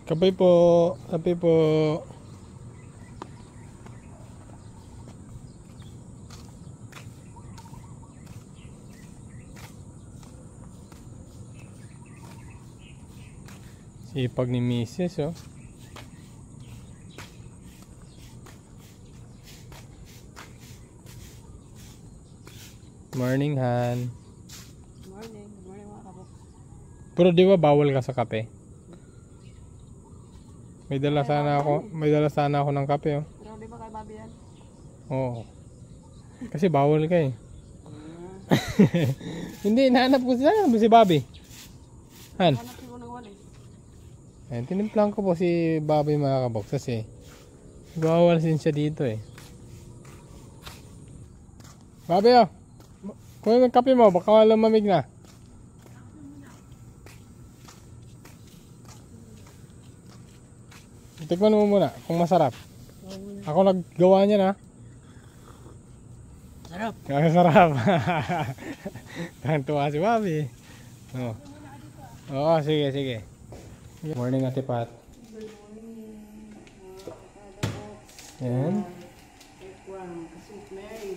Kape po. Kape po. Sipag ni Mrs. oh. Morning, Han. Morning. Good morning mga kabok. Pero di ba bawal ka sa kape? May dala sana ako ng kape oh. Pero di ba kay Bobby yan? Oo. Kasi bawal ka eh. Hindi, nahanap ko si Bobby. Han. Hanap ko ng wali. Ayan, tinimplang ko po si Bobby mga kabox kasi bawal din siya dito eh. Bobby oh. Kuha ng kape mo, baka lumamig na. Tikman mo muna kung masarap. Ako naggawa niya na. Sarap. Kaya sarap. Tuwa si Bobby. Oh. Oo, sige, sige. Morning, Ate Pat. Good morning. Yan. Sweet Mary.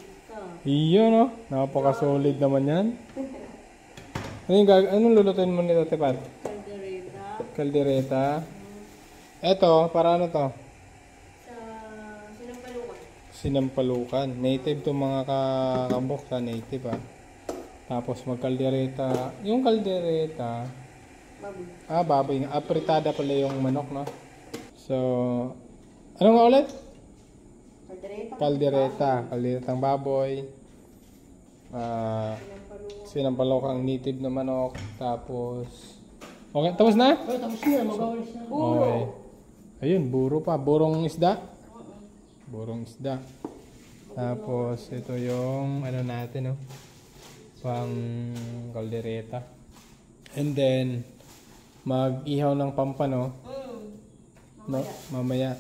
Iyo no? Napaka-solid naman yan. Anong lulutuin mo nito, Ate Pat? Caldereta. Kaldereta. Eto, para ano to? Sa Sinampalukan. Sinampalukan. Native to mga kakambok sa native ah. Tapos magkaldereta. Yung kaldereta, Baboy. baboy nga. Apritada pala yung manok, no? So, ano nga ulit? Caldereta. Kaldereta. Kalderetang baboy. Sinampalukang native na manok. Tapos, okay, tapos na? Oh, tapos na. Magawalis na. Okay. Ayun, buro pa. Burong isda. Burong isda. Tapos, ito yung ano natin, no? Pang kaldereta. And then, mag-ihaw ng pampano. No, mamaya.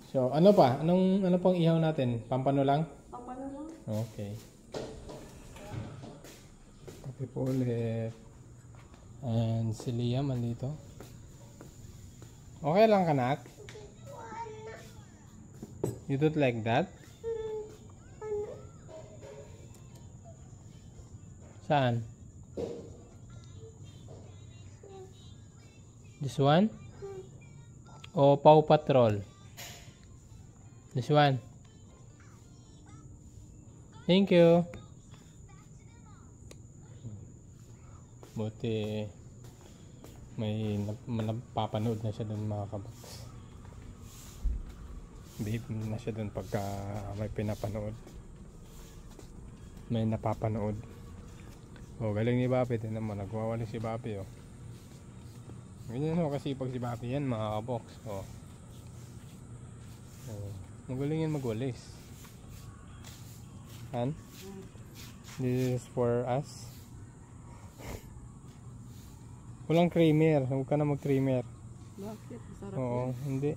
So, ano pa? Ano pang ihaw natin? Pampano lang? Pampano lang. Okay. Kape po ulit. And si Liam andito. Okay lang ka, Nak? You don't like that? Saan? This one? O Paw Patrol? This one? Thank you. Buti may napapanood na siya doon mga kabox. Behave na siya doon pagka may pinapanood. May napapanood. Oh, galing ni Bobby. Tignan mo, nagwawali si Bobby oh. Ganyan ho kasi pag si Bobby yan mga kabox. Oh. Oh. Magaling yan magwalis. Han? This is for us. Walang creamer. Huwag ka na mag-creamer. Bakit? Sarap Oo, hindi.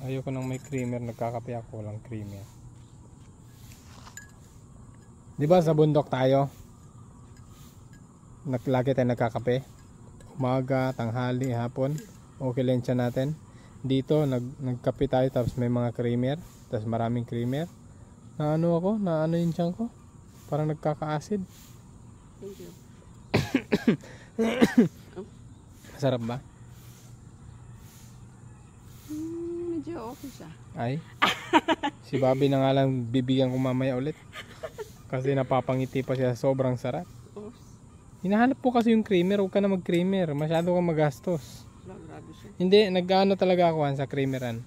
Ayoko nang may creamer. Nagkakape ako. Walang creamer. Diba sa bundok tayo? Lagi tayo nagkakape. Umaga, tanghali, hapon. Okay lang siya natin. Dito, nagkape tayo. Tapos may mga creamer. Tapos maraming creamer. Naano ako? Naano yung tiyan ko? Parang nagkaka-acid. Thank you. Sarap ba? Medyo okay siya. Ay? Si Bobby na nga lang bibigyan ko mamaya ulit. Kasi napapangiti pa siya. Sobrang sarap. Oh, Hinahanap po kasi yung creamer. Huwag ka na mag-creamer. Masyado kang magastos. grabe siya. Hindi, nag-ano talaga ako sa creameran.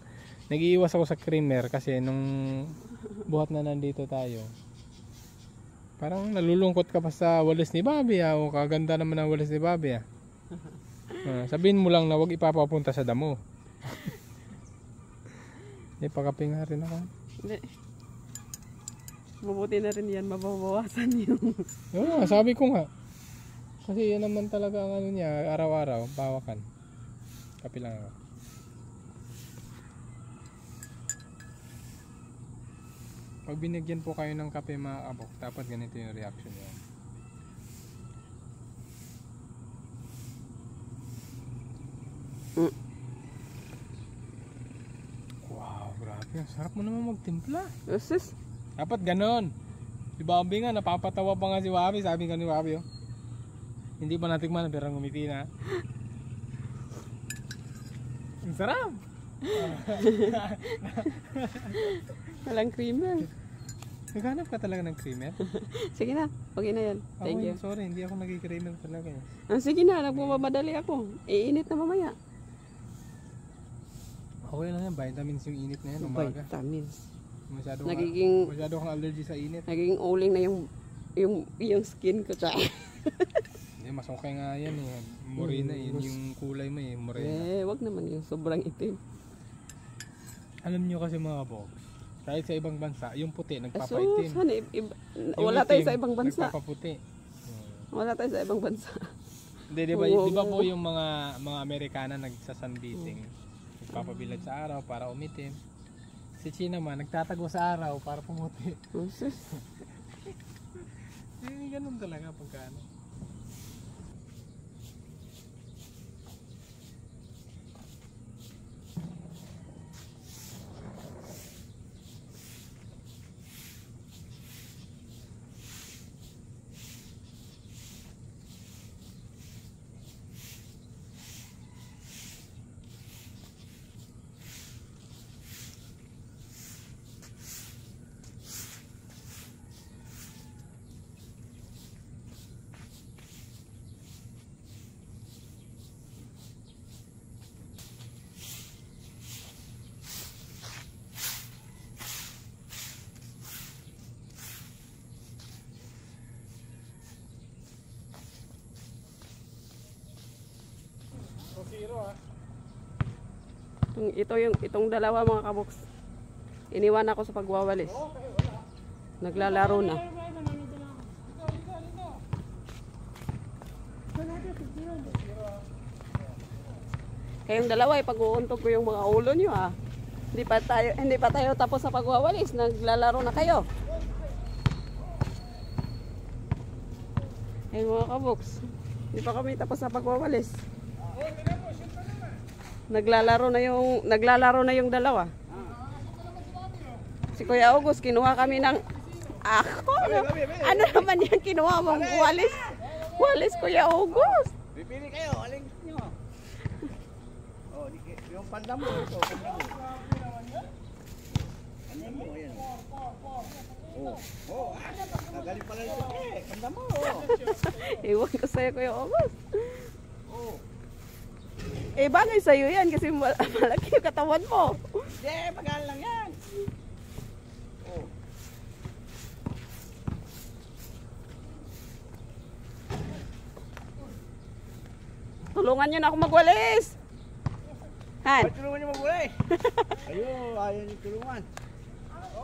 Nag-iiwas ako sa creamer kasi nung buhat na nandito tayo. Parang nalulungkot ka pa sa walis ni Bobby ah. O kaganda naman ang walis ni Bobby ah. Sabihin mo lang na huwag ipapapunta sa damo. Pakape nga rin ako. Hindi. Mabuti na rin yan. Mababawasan yung... Oo, sabi ko nga. Kasi yan naman talaga ang ano niya, araw-araw, bawakan. Kape lang ako. Pag binigyan po kayo ng kape mga kabok, dapat ganito yung reaction niya. Mm. Wow, grabe. Ang sarap mo naman magtimpla. Sus. Dapat ganon. Si Bobby nga, napapatawa pa nga si Bobby. Sabi nga ni Bobby, oh. Hindi pa natikman, pero ngumiti na. Ang sarap. Walang creamer. Naghanap ka talaga ng creamer? Sige na. Okay na yan. Thank you. Sorry, hindi ako nag-creamer talaga eh. Sige na. Nagmamadali ako. Iinit na mamaya. Okay lang yan, vitamins yung init na yan, umaga. Vitamins. Masyado kang allergy sa init. Nagiging uling na yung skin ko. Hindi, mas okay nga yan eh. Morena yun, yung kulay mo eh, morena. Wag naman yung sobrang itim. Alam nyo kasi mga box, kahit sa ibang bansa, yung puti So, nagpapaitim. wala tayo sa ibang bansa. Nagpapaputi. Wala tayo sa ibang bansa. Hindi, di ba po yung mga Amerikana nagsasunbathing, nagpapabilad sa araw para umitim. Si China man, nagtatago sa araw para pumuti. Ganun talaga pagka ano. Itong dalawa mga kaboks. Iniwan ako sa pagwawalis. Naglalaro na. Kayong dalawa pag-uuntog ko yung mga ulo nyo ha. Hindi pa tayo tapos sa pagwawalis. Naglalaro na kayo. Ay mga kaboks. Hindi pa kami tapos sa pagwawalis. Naglalaro na yung dalawa. Si Kuya August, kinuha kami ng ako. Ano naman yan kinuha mong walis? Walis, Kuya August. Pipili kayo, alin gusto nyo? Oh, yung panda mo, ito, panda mo. Panda mo, ayan. Nagaling pala ito eh, panda mo. Iwan ko sa'yo, Kuya August. Oh. Bagay sa'yo yan kasi malaki yung katawan mo. Hindi, magaan lang yan. Oh. Tulungan nyo na ako magwalis. Han? Ba't tulungan nyo magbulay? Ayaw nyo tulungan.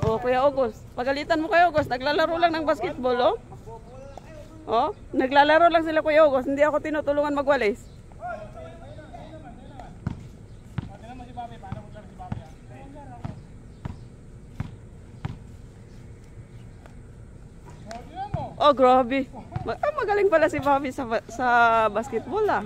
Oh, Kuya August. Pagalitan mo, Kuya August. Naglalaro lang ng basketball, oh. Oh, naglalaro lang sila, Kuya August. Hindi ako tinutulungan magwalis. Oh, grabe. Magaling pala si Bobby sa basketball ah.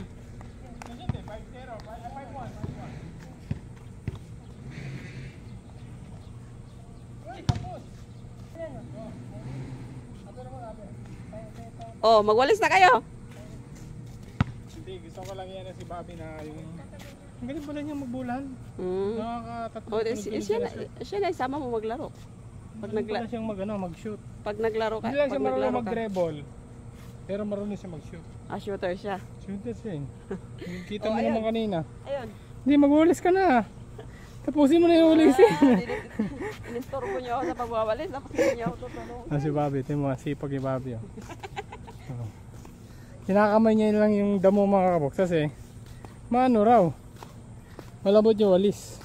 Oh, magwalis na kayo. Hindi, gusto ko lang yan si Bobby na yung... Ang galing pala niya magbulan. Oh, siya na isama mo maglaro. Pag siyang mag-shoot. Pag naglaro ka, hindi lang siya marunong mag-dribble. Pero marunong siya mag-shoot. Shooter siya. Shooter siya. Kita mo naman kanina. Ayun. Hindi, mag-ulis ka na. Tapusin mo na yung ulisin. Inistorbo niyo ako sa pagwawalis. Tapos hindi niyo ako tutulong. Si Bobby, ito yung mga sipag ni Bobby. Kinakamay niya lang yung damo mga kaboks kasi maano raw. Malabot yung walis.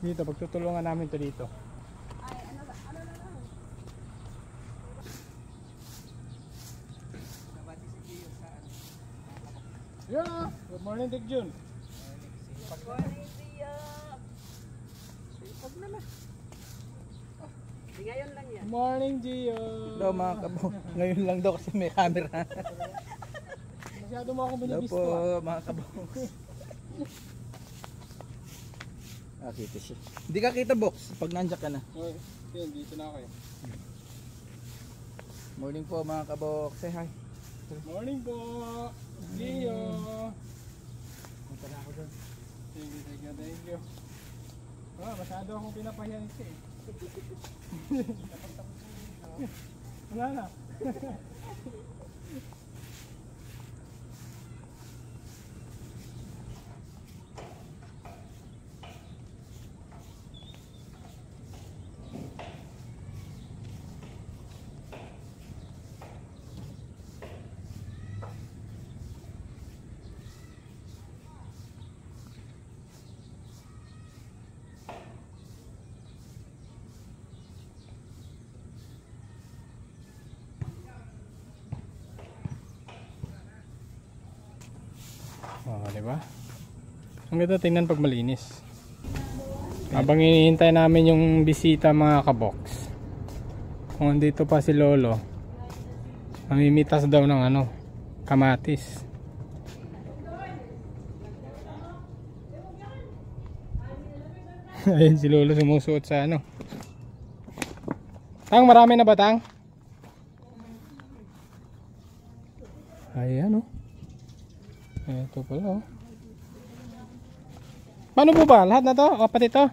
Dito, pagtutulungan namin to dito. Yeah, good morning, Dick Jun. Good morning, Tia. Sipag naman. Di ngayon lang yan. Good morning, Gio. Hello mga kabo. Ngayon lang daw kasi may camera. Masyado mo akong Hello binibisto. po mga kabo. Kita siya. Hindi ka kita box pag nandiyan ka na. Okay, yun, dito na ako eh. Morning po mga kabox. Say hi. Morning po! Leo! Punta na ako doon. Thank you. Masyado akong pinapahiyan siya eh. Wala na. Diba? Ang ganda tingnan pag malinis. Habang hinihintay namin yung bisita mga kabox. Kung andito pa si Lolo, mamimitas daw ng ano, kamatis. Ayun si Lolo sumusuot sa ano. Tang, marami na ba Tang? Ayan oh. Ito pala oh. Paano po ba? Lahat na to? O pati to?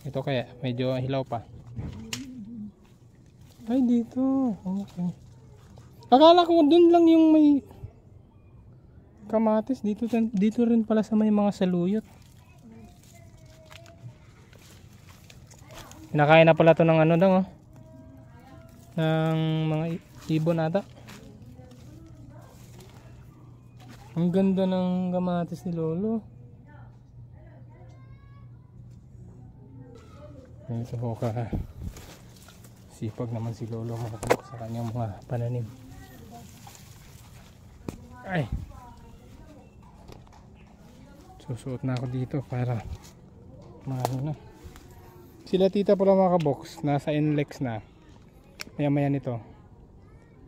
Ito kaya medyo hilaw pa. Ay dito. Okay. Akala ko dun lang yung may kamatis, dito rin pala sa may mga saluyot. Kinakain na pala to ng ano daw oh. Ng mga ibon ata. Ang ganda ng kamatis ni Lolo. Ito po ka. Sipag naman si Lolo makakabok sa kanyang mga pananim. Ay. Susuot na ako dito para maano na. Sila tita pala mga kabox, nasa NLEX na. Maya maya nito.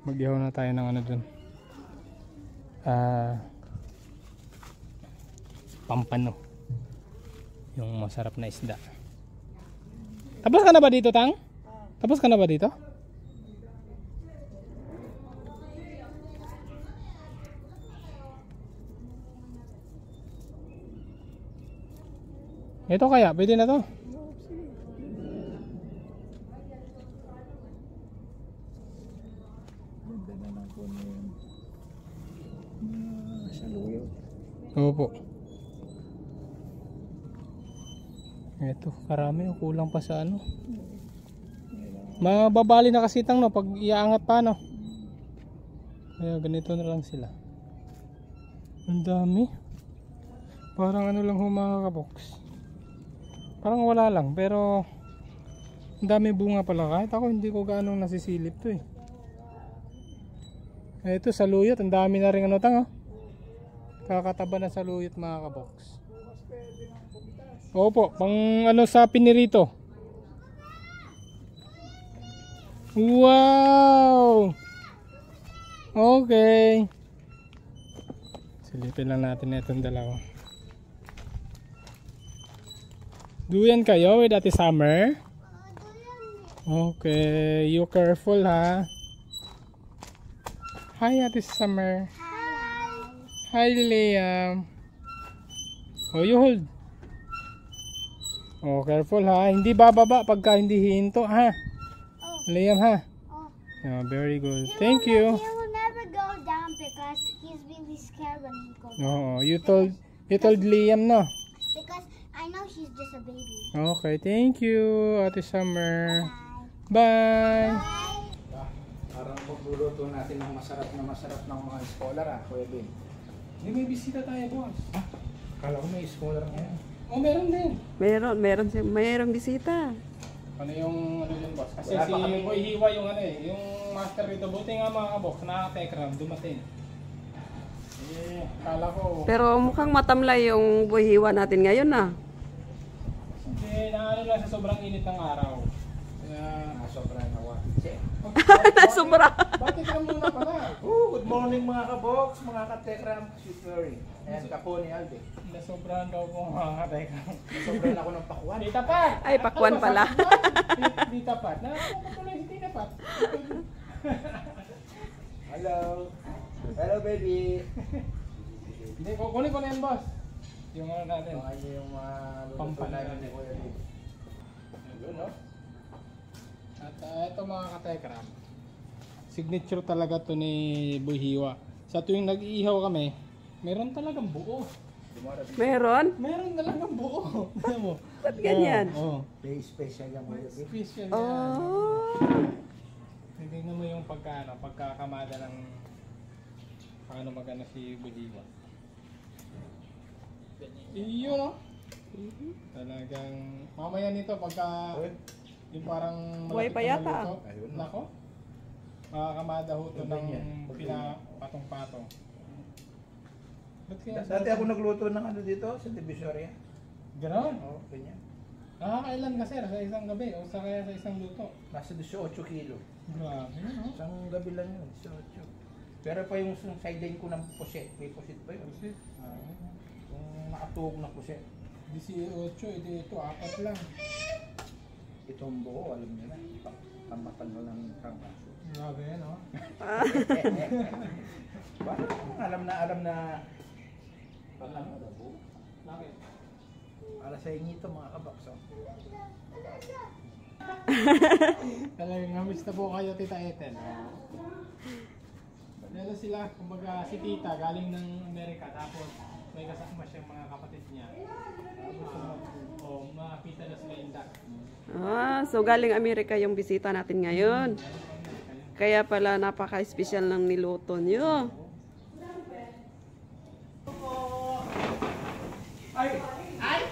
Mag-ihaw na tayo ng ano dun. Pampano. Yung masarap na isda. Tapos ka na ba dito, Tang? Tapos ka na ba dito? Ito kaya, pwede na to. Opo. Ito, karami. Kulang pa sa ano. Mababali na kasi Tang no, pag iaangat pa no. Kaya ganito na lang sila. Ang dami. Parang ano lang mga kabox. Parang wala lang, pero ang dami bunga pala. Kahit ako hindi ko gaano nasisilip to eh. Ito saluyot, ang dami na rin ano Tang oh. Kakataba na saluyot mga kabox. Opo, pang ano sa pinirito. Wow! Okay. Silipin lang natin itong dalawa. Duyan kayo with Ate Summer? Okay, you careful ha. Hi Ate Summer. Hi Liam. Oh, you hold. Oh, careful ha. Hindi bababa pagka hindi hihinto ha. Liam ha. Oh, very good. Thank you. He will never go down because he's really scared when he goes down. Oh, you told Liam no? Because I know she's just a baby. Okay, thank you Ate Summer. Bye. Parang pagluluto natin ng masarap ng mga scholar Kuya Ben. Hindi may bisita tayo boss. Kala ko may scholar ngayon. Oh, meron din. Mayroong bisita. Ano yung ano yun boss? Kasi Wala si pa kami. Boy Hiwa yung ano eh, yung master rito. Buti nga mga kabox, nakaka-tekram, dumating. Kala ko. Pero mukhang matamlay yung buhiwa natin ngayon na. Hindi, naano lang sa sobrang init ng araw. Kaya, Sobrang nawa. Sobra. bakit ka muna pala? Good morning mga kabox, mga katekram, Supery. And kapo ni Alde. Nasobrahan daw po mga kateka. Sobrang ako ng pakwan. Tita Pat! Ay, pakwan pala. Tita Pat. Nakakapag ko tuloy si Tita Pat. Hello. Hello baby. Hindi, kunin ko na yan, boss. Yung ano natin. Ito ay yung mga luluto Pampan namin natin. ni Kuya Lee. Yun, no? At ito mga katekram. Signature talaga to ni Boy Hiwa. Sa tuwing nag-iihaw kami, meron talagang buo. Meron? Meron talagang buo. Alam mo? Ba't ganyan? Oo. May special yung Kuya Lee. Special yan. Oh. Tignan mo yung pagkakamada ng paano magana si Boy Hiwa. Iyon, no? Talagang mamaya nito pagka yung parang Buhay pa malapit na yata. maluto. Ayun. Nako. Makakamada ho ito Ano ng yan? pinapatong-patong. Ba't kaya Dati ako nagluto ng ano dito sa Divisoria. Ganon? Oo, ganyan. Nakakailan ka sir? Sa isang gabi o sa kaya sa isang luto? Nasa 18 kilo. Grabe, no? Isang gabi lang yun, 18. Pero pa yung sideline ko ng puset. May puset pa yun. Yung nakatuog na puset. 18, ito 4 lang. Itong buo, alam niyo na. Tamatan mo ng kangkaso. Grabe, no? Parang alam na Bakit? para sa inyo ito mga kabakso. Talagang namis na po kayo, Tita Ethel. Dala sila, kumbaga si Tita galing ng Amerika, tapos may kasama siyang mga kapatid niya. Tapos makakita na sila indak. Ah, so galing Amerika yung bisita natin ngayon. Kaya pala napaka-espesyal ng niluto nyo.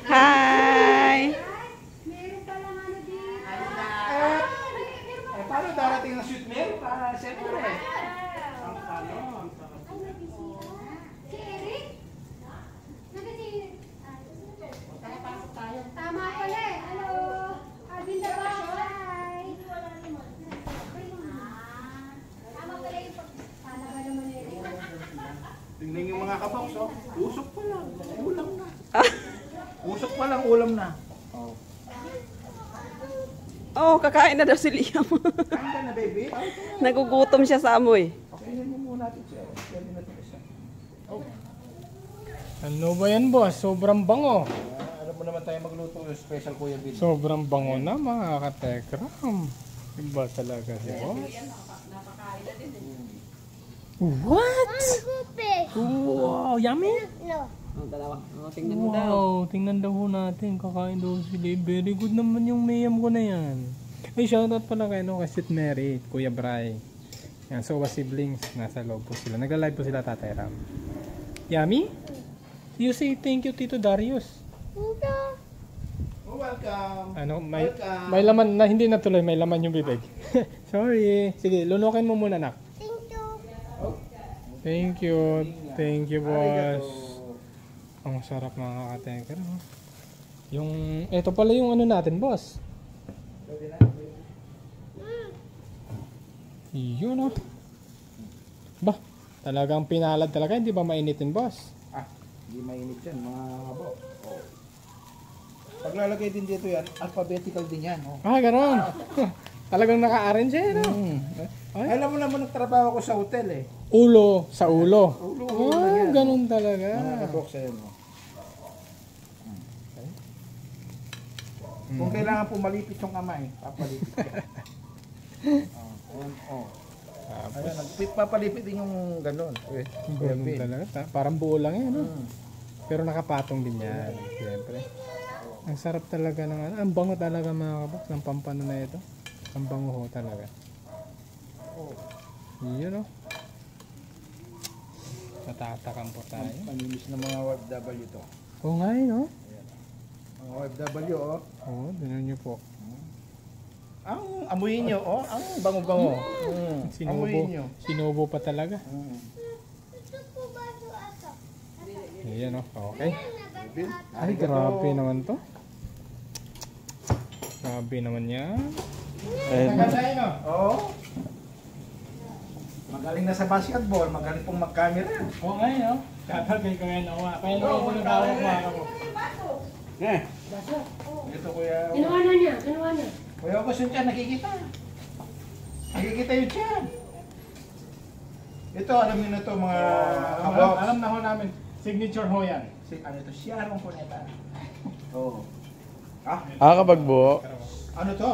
Hi! Meron palang ano dito. Paano darating ng sweet meal? Siyempre. Si Eric? Naga si... Tama pala eh. Hello. Alvin the Boss. Hi. Tama pala yung pag... Talaga naman Eric. Tingnan yung mga kabakso. Usok pa lang. Ulam na. Usok pa lang, ulam na. Oh. Oh, kakain na daw si Liam. Kain ka na, baby. Nagugutom siya sa amoy. Pakainin mo muna natin siya. Pwede natin isa. Oh. Ano ba yan, boss? Sobrang bango. Alam mo naman tayo magluto yung special Kuya Bill. Sobrang bango na mga katekram. Iba talaga si boss. What? Wow, yummy! No. Dalawa. Wow, tingnan daw ho natin. Kakain daw sila. Very good naman yung mayam ko na yan. Ay, shoutout pala kay St. Mary, Kuya Bray. Yan, so siblings, nasa loob po sila. Nagla-live po sila, Tatay Ram. Yummy? You say thank you, Tito Darius. Oh, welcome. Ano, may Welcome. may laman na hindi natuloy, may laman yung bibig. Sorry. Sige, lunukin mo muna, nak. Thank you. Thank you. Thank you, boss. Arigato. Ang sarap mga katekra. Yung, ito pala yung ano natin, boss. Pwede na. Yun, oh. Ba, talagang pinalad talaga. Hindi ba mainitin, boss? Hindi mainit yan, mga kabo. Oh. Paglalagay din dito yan, alphabetical din yan. Oh. Ganoon. Talagang naka-arrange yan, no? Ay. Alam mo naman, nagtrabaho ko sa hotel eh. Ulo sa ulo. Ulo lang yan. Ganun talaga. Mga kabok sa yan. Oh. Kung kailangan pumalipit yung kamay, papalipit ka. Oh. Ayan, papalipit din yung gano'n. Ganun talaga. Parang buo lang yan, no? Pero nakapatong din yan. Siyempre. Ang sarap talaga ng ano. Ang bango talaga mga kabok ng pampano na ito. Ang bango ho talaga. Yun, no? Natatakam po tayo. Manimis ng mga OFW to. Oo nga, no? Mga OFW, oh. Oo, dinan nyo po. Ang amuyin nyo, oh. Ang bango-bango. Sinubo. Amuyin nyo. Sinubo pa talaga. Gusto po ba to as Ayan o, okay. Ay, grabe naman to. Grabe naman yan. Nagasayin o. Oo. Magaling na sa basketball, magaling pong mag-camera. Oo nga yun o. Tatagay ko yan o. Kaya naman ko nagawag mga mo. Ito kuya. Kinuha na niya, kinuha na. Kuya August yung tiyan, nakikita. Nakikita yung tiyan. Ito, alam niyo na to mga kabox. Alam na ho namin. Signature ho yan. Ano to? Siya ang kuneta. Oo. Kapag buo. Ano to?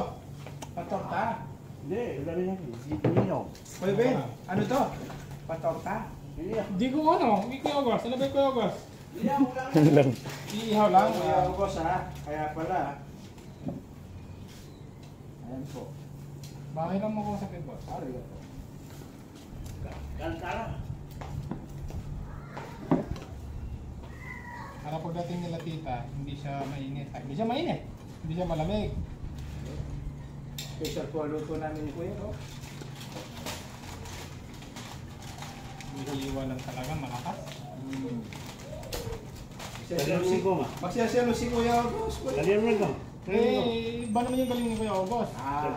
Patorta. Hindi, wala rin yan. Hindi Kuya Ben, ano to? Patorta. Di ko ano, hindi ko August. Ano ba yung August? Lang. Iihaw lang. Kuya August ha, kaya pala. Ayan po. Bakit lang mo ko sa pinball? Arigato. Kantara. Para pagdating nila tita, hindi siya mainit. Ay, hindi siya mainit. Hindi siya malamig. Special po luto namin ni Kuya, no? Hindi iwanan talaga, malakas. Magsiyaselo si Kuya August. Talihan mo ko. Eh, iba naman yung galing ni Kuya August.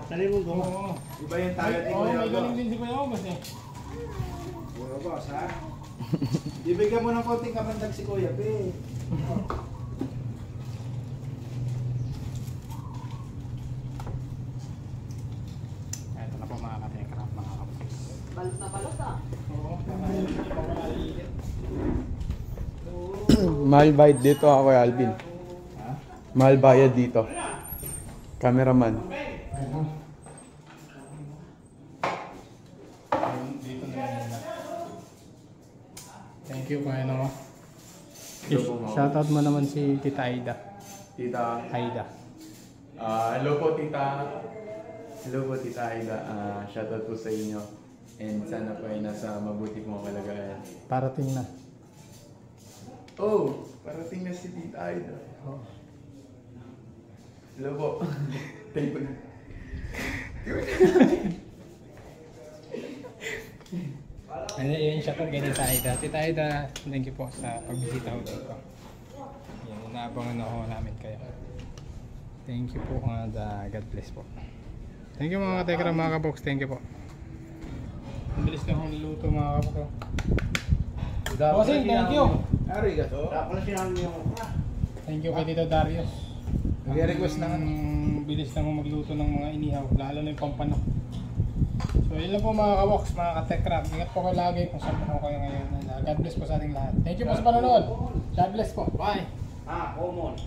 Talihan mo ko. Oo. Iba yung talent ni Oo, Kuya may galing August. din si Kuya August eh. Kuya August, ha? Bibigyan mo ng konting kamandag si Kuya, be. Ito na po mga katekrap, mga kapatid. Balot na balot ah. Oo, hindi pa wala iinit. Mahal bayad dito ako, Alvin. Mahal bayad dito. Cameraman. Dito na yun na. Thank you, Kuya Noah. Shoutout mo naman si Tita Aida. Tita. Aida. Hello po, Tita. Hello po, Tita Aida. Shoutout po sa inyo. And sana po ay nasa mabuti pong kalagayan. Parating na. Oh, parating na si Tita Aida. Oh. Hello po. Thank you. Ano yun, shoutout kay Tita Aida. Tita Aida, thank you po sa pagbisita ko dito. Yan, inaabangan ako namin kayo. Thank you po and God bless po. Thank you mga katekra, mga kabox. Thank you po. Ang bilis na akong niluto mga kabox. Bossing, thank you. Arigato. Dapat sinabi yung Thank you kay Tito Darius. Nag-request na Ang bilis na akong magluto ng mga inihaw, lalo na yung pampanok. So yun lang po mga kabox, mga katekra. Ingat po kayo lagi kung saan po kayo ngayon. God bless po sa ating lahat. Thank you po sa panonood. God bless po. Bye. common.